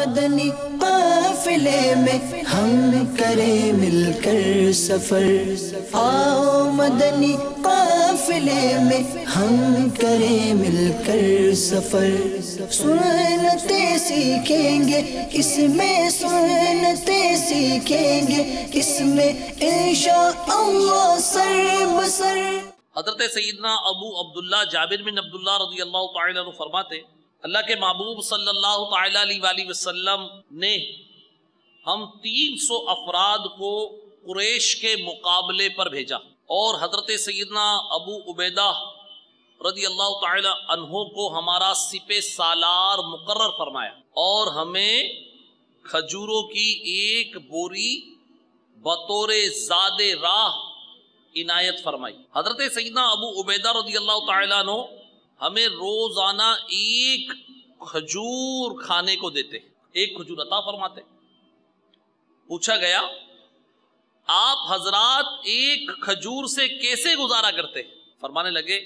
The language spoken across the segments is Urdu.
مدنی قافلے میں ہم کریں مل کر سفر، آؤ مدنی قافلے میں ہم کریں مل کر سفر، سنتیں سیکھیں گے اس میں، سنتیں سیکھیں گے اس میں انشاءاللہ سر بسر۔ حضرت سیدنا ابو عبداللہ جابر بن عبداللہ رضی اللہ تعالیٰ عنہ فرماتے اللہ کے محبوب صلی اللہ تعالیٰ علیہ وآلہ وسلم نے ہم 300 افراد کو قریش کے مقابلے پر بھیجا، اور حضرت سیدنا ابو عبیدہ رضی اللہ تعالیٰ عنہ کو ہمارا سپہ سالار مقرر فرمایا، اور ہمیں کھجوروں کی 1 بوری بطور زاد راہ عنایت فرمائی۔ حضرت سیدنا ابو عبیدہ رضی اللہ تعالیٰ عنہ ہمیں روزانہ 1 کھجور کھانے کو دیتے، 1 کھجور عطا فرماتے۔ پوچھا گیا آپ حضرات 1 کھجور سے کیسے گزارا کرتے؟ فرمانے لگے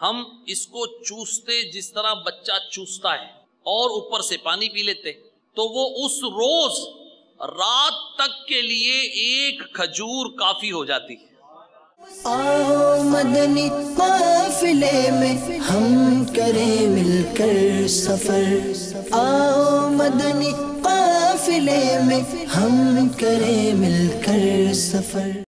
ہم اس کو چوستے جس طرح بچہ چوستا ہے، اور اوپر سے پانی پی لیتے، تو وہ اس روز رات تک کے لیے 1 کھجور کافی ہو جاتی ہے۔ آؤ مدنی قافلے میں ہم کریں مل کر سفر، آؤ مدنی قافلے میں ہم کریں مل کر سفر۔